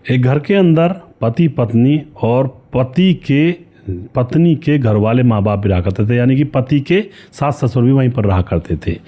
एक घर के अंदर पति पत्नी और पत्नी के घर वाले माँ बाप भी रहा करते थे, यानी कि पति के सास ससुर भी वहीं पर रहा करते थे।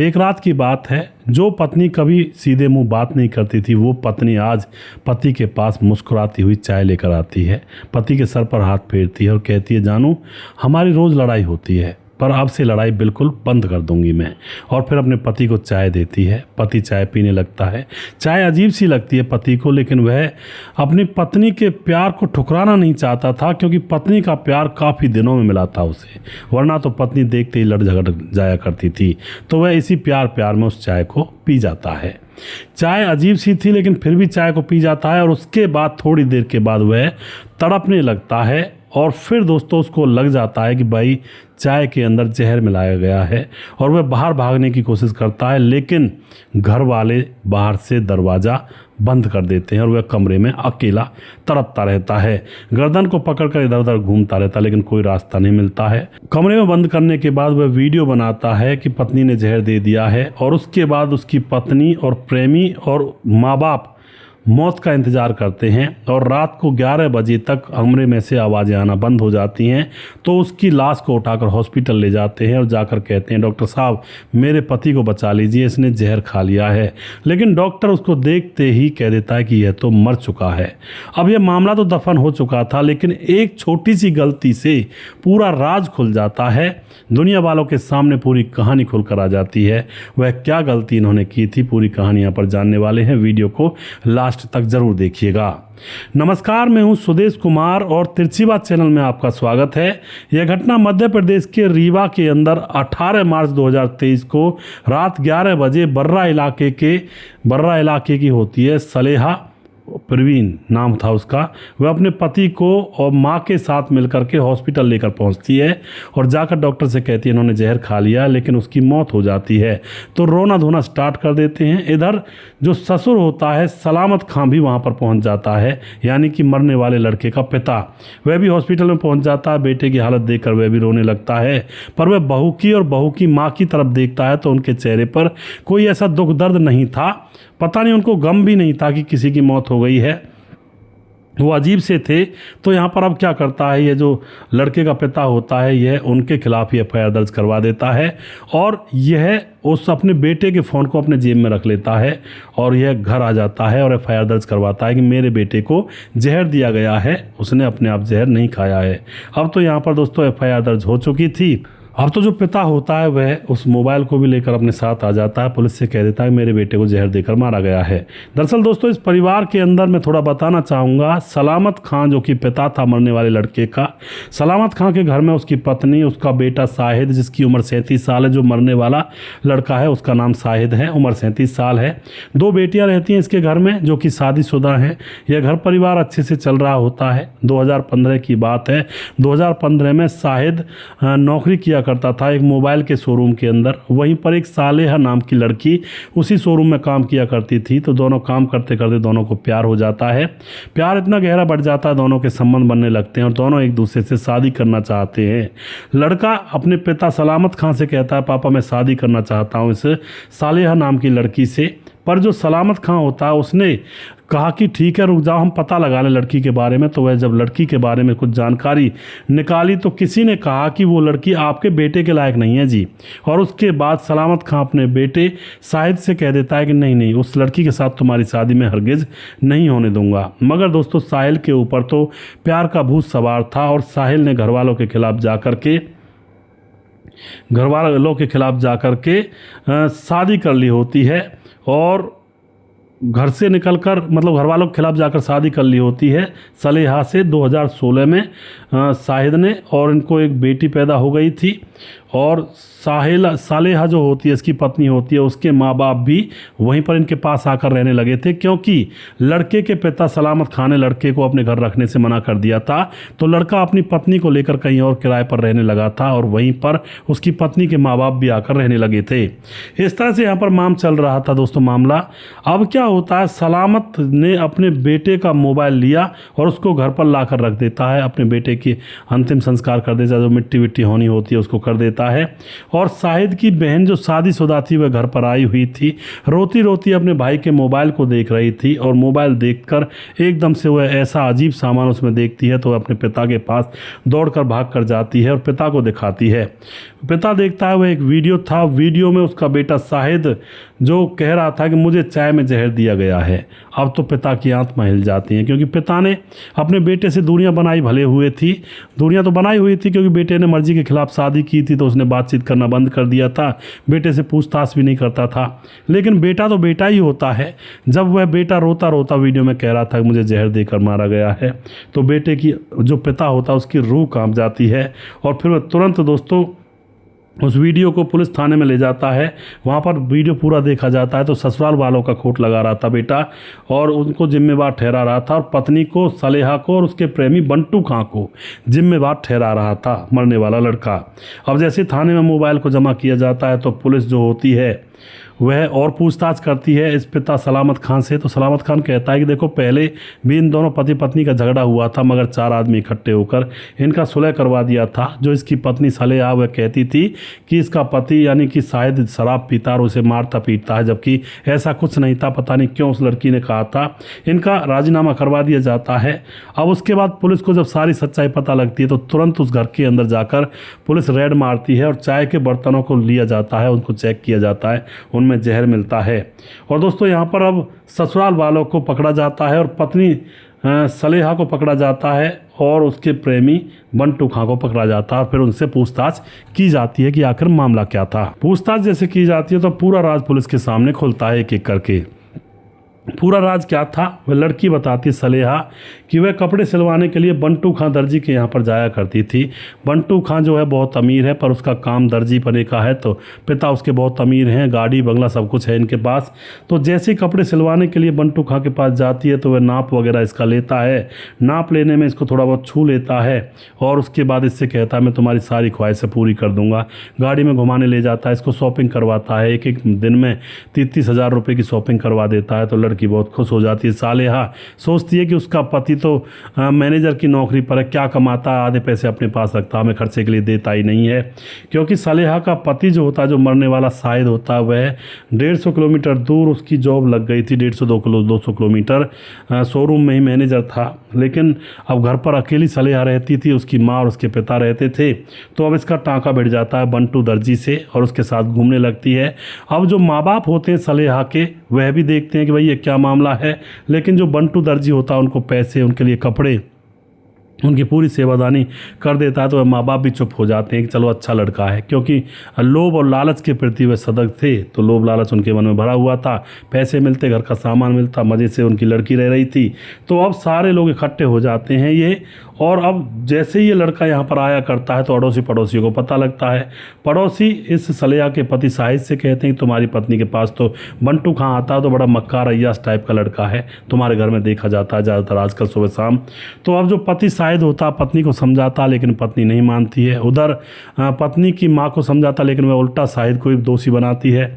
एक रात की बात है, जो पत्नी कभी सीधे मुंह बात नहीं करती थी, वो पत्नी आज पति के पास मुस्कुराती हुई चाय लेकर आती है, पति के सर पर हाथ फेरती है और कहती है, जानू हमारी रोज़ लड़ाई होती है पर अब से लड़ाई बिल्कुल बंद कर दूंगी मैं। और फिर अपने पति को चाय देती है। पति चाय पीने लगता है। चाय अजीब सी लगती है पति को, लेकिन वह अपनी पत्नी के प्यार को ठुकराना नहीं चाहता था, क्योंकि पत्नी का प्यार काफ़ी दिनों में मिला था उसे, वरना तो पत्नी देखते ही लड़ झगड़ जाया करती थी। तो वह इसी प्यार में उस चाय को पी जाता है। चाय अजीब सी थी, लेकिन फिर भी चाय को पी जाता है और उसके बाद थोड़ी देर के बाद वह तड़पने लगता है। और फिर दोस्तों उसको लग जाता है कि भाई चाय के अंदर जहर मिलाया गया है, और वह बाहर भागने की कोशिश करता है, लेकिन घर वाले बाहर से दरवाज़ा बंद कर देते हैं और वह कमरे में अकेला तड़पता रहता है। गर्दन को पकड़कर इधर उधर घूमता रहता है, लेकिन कोई रास्ता नहीं मिलता है। कमरे में बंद करने के बाद वह वीडियो बनाता है कि पत्नी ने जहर दे दिया है, और उसके बाद उसकी पत्नी और प्रेमी और माँ बाप मौत का इंतज़ार करते हैं। और रात को 11 बजे तक कमरे में से आवाज़ें आना बंद हो जाती हैं। तो उसकी लाश को उठाकर हॉस्पिटल ले जाते हैं और जाकर कहते हैं, डॉक्टर साहब मेरे पति को बचा लीजिए, इसने जहर खा लिया है। लेकिन डॉक्टर उसको देखते ही कह देता है कि यह तो मर चुका है। अब यह मामला तो दफन हो चुका था, लेकिन एक छोटी सी गलती से पूरा राज खुल जाता है। दुनिया वालों के सामने पूरी कहानी खुलकर आ जाती है। वह क्या गलती इन्होंने की थी, पूरी कहानी यहाँ पर जानने वाले हैं। वीडियो को लास्ट तक जरूर देखिएगा। नमस्कार, मैं हूं सुदेश कुमार और तिरछी बात चैनल में आपका स्वागत है। यह घटना मध्य प्रदेश के रीवा के अंदर 18 मार्च 2023 को रात 11 बजे बर्रा इलाके की होती है। सलेहा प्रवीण नाम था उसका। वह अपने पति को और मां के साथ मिलकर के हॉस्पिटल लेकर पहुंचती है और जाकर डॉक्टर से कहती है इन्होंने जहर खा लिया, लेकिन उसकी मौत हो जाती है। तो रोना धोना स्टार्ट कर देते हैं। इधर जो ससुर होता है सलामत खां भी वहां पर पहुंच जाता है, यानी कि मरने वाले लड़के का पिता। वह भी हॉस्पिटल में पहुंच जाता है। बेटे की हालत देखकर वह भी रोने लगता है, पर वह बहू की और बहू की माँ की तरफ देखता है तो उनके चेहरे पर कोई ऐसा दुख दर्द नहीं था। पता नहीं उनको गम भी नहीं था कि किसी की मौत हो गई है। वो अजीब से थे। तो यहाँ पर अब क्या करता है, ये जो लड़के का पिता होता है यह उनके खिलाफ ही एफआईआर दर्ज करवा देता है, और यह उस अपने बेटे के फ़ोन को अपने जेब में रख लेता है और यह घर आ जाता है और एफआईआर दर्ज करवाता है कि मेरे बेटे को जहर दिया गया है, उसने अपने आप जहर नहीं खाया है। अब तो यहाँ पर दोस्तों एफआईआर दर्ज हो चुकी थी। अब तो जो पिता होता है वह उस मोबाइल को भी लेकर अपने साथ आ जाता है। पुलिस से कह देता है मेरे बेटे को जहर देकर मारा गया है। दरअसल दोस्तों इस परिवार के अंदर मैं थोड़ा बताना चाहूँगा, सलामत खां जो कि पिता था मरने वाले लड़के का, सलामत खां के घर में उसकी पत्नी, उसका बेटा साहिद जिसकी उम्र 37 साल है, जो मरने वाला लड़का है उसका नाम साहिद है, उम्र 37 साल है। 2 बेटियाँ रहती हैं इसके घर में जो कि शादीशुदा हैं। यह घर परिवार अच्छे से चल रहा होता है। 2015 की बात है। 2015 में साहिद नौकरी किया करता था एक मोबाइल के शोरूम के अंदर। वहीं पर एक सालेहा नाम की लड़की उसी शोरूम में काम किया करती थी। तो दोनों काम करते करते दोनों को प्यार हो जाता है। प्यार इतना गहरा बढ़ जाता है, दोनों के संबंध बनने लगते हैं और दोनों एक दूसरे से शादी करना चाहते हैं। लड़का अपने पिता सलामत खां से कहता है पापा मैं शादी करना चाहता हूँ इस सालेहा नाम की लड़की से। पर जो सलामत खां होता है उसने कहा कि ठीक है रुक जाओ, हम पता लगा लें लड़की के बारे में। तो वह जब लड़की के बारे में कुछ जानकारी निकाली तो किसी ने कहा कि वो लड़की आपके बेटे के लायक नहीं है जी। और उसके बाद सलामत खां अपने बेटे साहिद से कह देता है कि नहीं नहीं, उस लड़की के साथ तुम्हारी शादी में हरगिज नहीं होने दूंगा। मगर दोस्तों साहिल के ऊपर तो प्यार का भूत सवार था और साहिल ने घर वालों के खिलाफ जाकर के शादी कर ली होती है और घर से निकलकर मतलब घर वालों के खिलाफ जाकर शादी कर ली होती है सलेहा से 2016 में साहिद ने। और इनको एक बेटी पैदा हो गई थी। और सालेहा जो होती है इसकी पत्नी होती है, उसके माँ बाप भी वहीं पर इनके पास आकर रहने लगे थे, क्योंकि लड़के के पिता सलामत खां ने लड़के को अपने घर रखने से मना कर दिया था। तो लड़का अपनी पत्नी को लेकर कहीं और किराए पर रहने लगा था और वहीं पर उसकी पत्नी के माँ बाप भी आकर रहने लगे थे। इस तरह से यहाँ पर चल रहा था दोस्तों मामला। अब क्या होता है, सलामत ने अपने बेटे का मोबाइल लिया और उसको घर पर ला कर रख देता है। अपने बेटे की अंतिम संस्कार कर देता है, जो मिट्टी विट्टी होनी होती है उसको कर देता जाता है और शाहिद की बहन जो शादीशुदा थी वह घर पर आई हुई थी। रोती रोती अपने भाई के मोबाइल को देख रही थी और मोबाइल देखकर एकदम से वह ऐसा अजीब सामान उसमें देखती है तो वह अपने पिता के पास दौड़कर भाग कर जाती है और पिता को दिखाती है। पिता देखता है वह एक वीडियो था, वीडियो में उसका बेटा शाहिद जो कह रहा था कि मुझे चाय में जहर दिया गया है। अब तो पिता की आत्मा हिल जाती है क्योंकि पिता ने अपने बेटे से दूरियां बनाई भले हुए थी, दूरियां तो बनाई हुई थी क्योंकि बेटे ने मर्जी के खिलाफ शादी की थी तो उसने बातचीत करना बंद कर दिया था, बेटे से पूछताछ भी नहीं करता था। लेकिन बेटा तो बेटा ही होता है। जब वह बेटा रोता रोता वीडियो में कह रहा था कि मुझे जहर देकर मारा गया है तो बेटे की जो पिता होता है उसकी रूह कांप जाती है और फिर वह तुरंत दोस्तों उस वीडियो को पुलिस थाने में ले जाता है। वहाँ पर वीडियो पूरा देखा जाता है तो ससुराल वालों का खोट लगा रहा था बेटा और उनको जिम्मेवार ठहरा रहा था और पत्नी को सलेहा को और उसके प्रेमी बंटू खां को जिम्मेवार ठहरा रहा था मरने वाला लड़का। अब जैसे थाने में मोबाइल को जमा किया जाता है तो पुलिस जो होती है वह और पूछताछ करती है इस पिता सलामत खान से। तो सलामत खान कहता है कि देखो पहले भी इन दोनों पति पत्नी का झगड़ा हुआ था मगर 4 आदमी इकट्ठे होकर इनका सुलह करवा दिया था। जो इसकी पत्नी सलेहा वह कहती थी कि इसका पति यानी कि शायद शराब पीता और उसे मारता पीटता है, जबकि ऐसा कुछ नहीं था। पता नहीं क्यों उस लड़की ने कहा था। इनका राजीनामा करवा दिया जाता है। अब उसके बाद पुलिस को जब सारी सच्चाई पता लगती है तो तुरंत उस घर के अंदर जाकर पुलिस रेड मारती है और चाय के बर्तनों को लिया जाता है, उनको चेक किया जाता है, उनमें जहर मिलता है। और दोस्तों यहाँ पर अब ससुराल वालों को पकड़ा जाता है और पत्नी सलेहा को पकड़ा जाता है और उसके प्रेमी बंटू खां को पकड़ा जाता है और फिर उनसे पूछताछ की जाती है कि आखिर मामला क्या था। पूछताछ जैसे की जाती है तो पूरा राज पुलिस के सामने खुलता है एक एक करके। पूरा राज क्या था वह लड़की बताती सलेहा कि वह कपड़े सिलवाने के लिए बंटू खां दर्जी के यहाँ पर जाया करती थी। बंटू खां जो है बहुत अमीर है पर उसका काम दर्जी बने का है तो पिता उसके बहुत अमीर हैं, गाड़ी बंगला सब कुछ है इनके पास। तो जैसे ही कपड़े सिलवाने के लिए बंटू खां के पास जाती है तो वह नाप वगैरह इसका लेता है। नाप लेने में इसको थोड़ा बहुत छू लेता है और उसके बाद इससे कहता है मैं तुम्हारी सारी ख्वाहिशें पूरी कर दूंगा। गाड़ी में घुमाने ले जाता है, इसको शॉपिंग करवाता है। एक एक दिन में 30-30 हज़ार रुपये की शॉपिंग करवा देता है तो लड़की बहुत खुश हो जाती है। सलेहा सोचती है कि उसका पति तो मैनेजर की नौकरी पर है, क्या कमाता है, आधे पैसे अपने पास रखता है, हमें खर्चे के लिए देता ही नहीं है। क्योंकि सलेहा का पति जो होता है जो मरने वाला शाहिद होता है वह 150 किलोमीटर दूर उसकी जॉब लग गई थी, 200 किलोमीटर शोरूम में ही मैनेजर था। लेकिन अब घर पर अकेली सलेहा रहती थी, उसकी माँ और उसके पिता रहते थे। तो अब इसका टाँका बिठ जाता है बंटू दर्जी से और उसके साथ घूमने लगती है। अब जो माँ बाप होते हैं सलेहा के वह भी देखते हैं कि भाई ये क्या मामला है, लेकिन जो बंटू दर्जी होता है उनको पैसे, उनके लिए कपड़े, उनकी पूरी सेवादानी कर देता है तो वह माँ बाप भी चुप हो जाते हैं कि चलो अच्छा लड़का है। क्योंकि लोभ और लालच के प्रति वह सतर्क थे तो लोभ लालच उनके मन में भरा हुआ था। पैसे मिलते, घर का सामान मिलता, मज़े से उनकी लड़की रह रही थी। तो अब सारे लोग इकट्ठे हो जाते हैं ये। और अब जैसे ही ये लड़का यहाँ पर आया करता है तो अड़ोसी पड़ोसियों को पता लगता है। पड़ोसी इस सलेहा के पति शाहिद से कहते हैं कि तुम्हारी पत्नी के पास तो बंटू खां आता है तो बड़ा मक्कार अय्याश टाइप का लड़का है, तुम्हारे घर में देखा जाता है ज़्यादातर आजकल सुबह शाम। तो अब जो पति शाहिद होता पत्नी को समझाता लेकिन पत्नी नहीं मानती है। उधर पत्नी की माँ को समझाता लेकिन वह उल्टा शाहिद को ही दोषी बनाती है।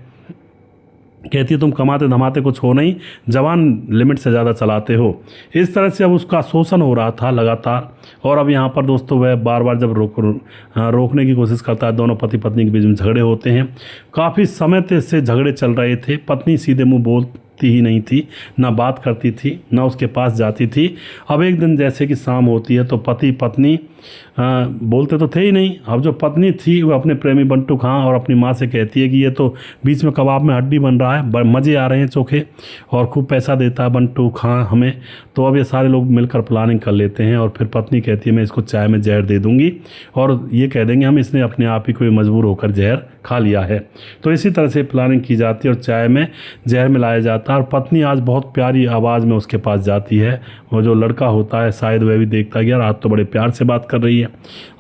कहती है तुम कमाते धमाते कुछ हो नहीं, जवान लिमिट से ज़्यादा चलाते हो। इस तरह से अब उसका शोषण हो रहा था लगातार। और अब यहाँ पर दोस्तों वह बार बार जब रोकने की कोशिश करता है, दोनों पति पत्नी के बीच में झगड़े होते हैं। काफ़ी समय से झगड़े चल रहे थे। पत्नी सीधे मुँह बोलती ही नहीं थी, ना बात करती थी, ना उसके पास जाती थी। अब एक दिन जैसे कि शाम होती है तो पति पत्नी बोलते तो थे ही नहीं। अब जो पत्नी थी वो अपने प्रेमी बंटू खां और अपनी माँ से कहती है कि ये तो बीच में कबाब में हड्डी बन रहा है, मज़े आ रहे हैं चोखे और खूब पैसा देता है बंटू खां हमें। तो अब ये सारे लोग मिलकर प्लानिंग कर लेते हैं और फिर पत्नी कहती है मैं इसको चाय में जहर दे दूंगी और ये कह देंगे हम इसने अपने आप ही कोई मजबूर होकर जहर खा लिया है। तो इसी तरह से प्लानिंग की जाती है और चाय में जहर मिलाया जाता है। और पत्नी आज बहुत प्यारी आवाज़ में उसके पास जाती है। वो जो लड़का होता है शायद वह भी देखता है कि यार आज तो बड़े प्यार से बात कर रही है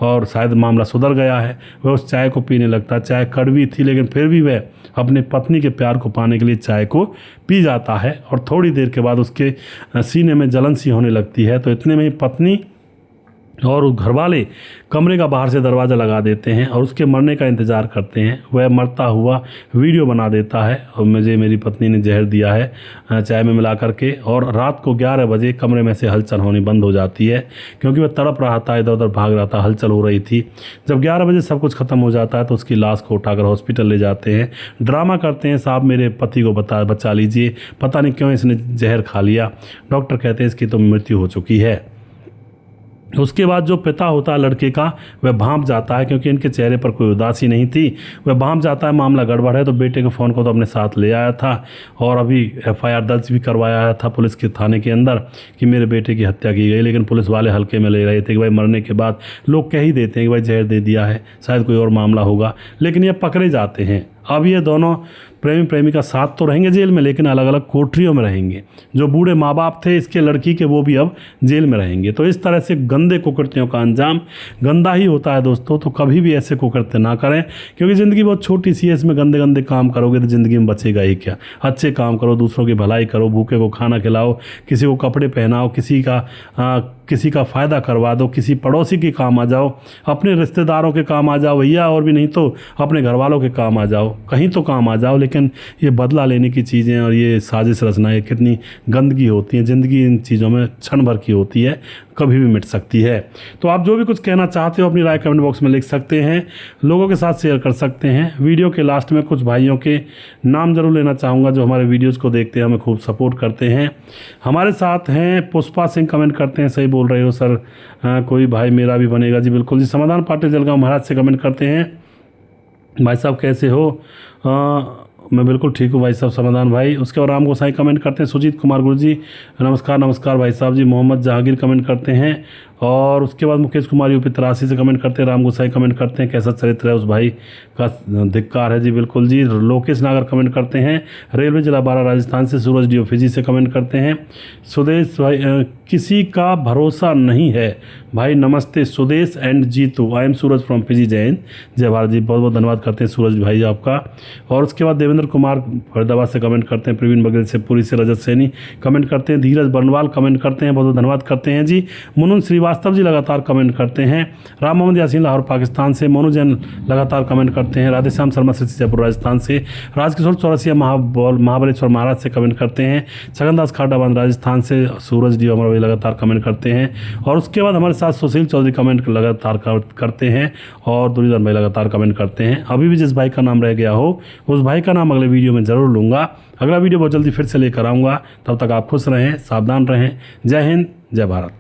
और शायद मामला सुधर गया है। वह उस चाय को पीने लगता है। चाय कड़वी थी लेकिन फिर भी वह अपने पत्नी के प्यार को पाने के लिए चाय को पी जाता है और थोड़ी देर के बाद उसके सीने में जलन सी होने लगती है। तो इतने में ही पत्नी और घर वाले कमरे का बाहर से दरवाज़ा लगा देते हैं और उसके मरने का इंतज़ार करते हैं। वह मरता हुआ वीडियो बना देता है और मुझे मेरी पत्नी ने जहर दिया है चाय में मिला करके। और रात को 11 बजे कमरे में से हलचल होनी बंद हो जाती है क्योंकि वह तड़प रहा था, इधर उधर भाग रहा था, हलचल हो रही थी। जब 11 बजे सब कुछ खत्म हो जाता है तो उसकी लाश को उठाकर हॉस्पिटल ले जाते हैं। ड्रामा करते हैं, साहब मेरे पति को बचा लीजिए, पता नहीं क्यों इसने जहर खा लिया। डॉक्टर कहते हैं इसकी तो मृत्यु हो चुकी है। उसके बाद जो पिता होता है लड़के का, वह भांप जाता है क्योंकि इनके चेहरे पर कोई उदासी नहीं थी। वह भांप जाता है मामला गड़बड़ है, तो बेटे के फ़ोन को तो अपने साथ ले आया था और अभी FIR दर्ज भी करवाया था पुलिस के थाने के अंदर कि मेरे बेटे की हत्या की गई। लेकिन पुलिस वाले हल्के में ले रहे थे कि भाई मरने के बाद लोग कह ही देते हैं कि भाई जहर दे दिया है, शायद कोई और मामला होगा। लेकिन ये पकड़े जाते हैं। अब ये दोनों प्रेमी प्रेमिका साथ तो रहेंगे जेल में, लेकिन अलग अलग कोठरियों में रहेंगे। जो बूढ़े माँ बाप थे इसके लड़की के, वो भी अब जेल में रहेंगे। तो इस तरह से गंदे कुकृत्यों का अंजाम गंदा ही होता है दोस्तों। तो कभी भी ऐसे कुकृत्य ना करें क्योंकि ज़िंदगी बहुत छोटी सी है, इसमें गंदे गंदे काम करोगे तो ज़िंदगी में बचेगा ही क्या। अच्छे काम करो, दूसरों की भलाई करो, भूखे को खाना खिलाओ, किसी को कपड़े पहनाओ, किसी का फ़ायदा करवा दो, किसी पड़ोसी के काम आ जाओ, अपने रिश्तेदारों के काम आ जाओ भैया, और भी नहीं तो अपने घर वालों के काम आ जाओ, कहीं तो काम आ जाओ। लेकिन ये बदला लेने की चीज़ें और ये साजिश रचनाएं कितनी गंदगी होती हैं। ज़िंदगी इन चीज़ों में क्षण भर की होती है, कभी भी मिट सकती है। तो आप जो भी कुछ कहना चाहते हो अपनी राय कमेंट बॉक्स में लिख सकते हैं, लोगों के साथ शेयर कर सकते हैं। वीडियो के लास्ट में कुछ भाइयों के नाम जरूर लेना चाहूँगा जो हमारे वीडियोस को देखते हैं, हमें खूब सपोर्ट करते हैं। हमारे साथ हैं पुष्पा सिंह, कमेंट करते हैं, सही बोल रहे हो सर, कोई भाई मेरा भी बनेगा जी, बिल्कुल जी। समाधान पाटिल जलगांव महाराज से कमेंट करते हैं, भाई साहब कैसे हो, मैं बिल्कुल ठीक हूँ भाई साहब समाधान भाई। उसके बाद राम गोसाई कमेंट करते हैं, सुजीत कुमार गुरु जी नमस्कार भाई साहब जी। मोहम्मद जहांगीर कमेंट करते हैं और उसके बाद मुकेश कुमार यूपी 83 से कमेंट करते हैं। राम गोसाई कमेंट करते हैं, कैसा चरित्र है उस भाई का, धिक्कार है जी, बिल्कुल जी। लोकेश नागर कमेंट करते हैं, रेलवे जिला 12 राजस्थान से। सूरज डी फिजी से कमेंट करते हैं। सुदेश भाई किसी का भरोसा नहीं है भाई, नमस्ते Sudesh and Jeetu, I am Suraj from Fiji, जय हिंद जय भारत जी। बहुत बहुत धन्यवाद करते हैं सूरज भाई आपका। और उसके बाद देवेंद्र कुमार फरीदाबाद से कमेंट करते हैं, प्रवीण बघेल से, पुरी से रजत सैनी कमेंट करते हैं, धीरज बर्नवाल कमेंट करते हैं, बहुत बहुत धन्यवाद करते हैं जी। मुनुन श्रीवास्तव जी लगातार कमेंट करते हैं। राम मोहम्मद यासीन लाहौर पाकिस्तान से। मोनू जैन लगातार कमेंट करते हैं। राधेश्याम शर्मा से जयपुर राजस्थान से। राजकिशोर चौरसिया महाबलेश्वर महाराज से कमेंट करते हैं। छगनदास खाडाबांध राजस्थान से। सूरज डी अमर भाई लगातार कमेंट करते हैं। और उसके बाद हमारे साथ सुशील चौधरी कमेंट लगातार करते हैं और दुर्योधन भाई लगातार कमेंट करते हैं। अभी भी जिस भाई का नाम रह गया हो उस भाई का नाम अगले वीडियो में ज़रूर लूँगा। अगला वीडियो बहुत जल्दी फिर से लेकर आऊँगा, तब तक आप खुश रहें, सावधान रहें। जय हिंद जय भारत।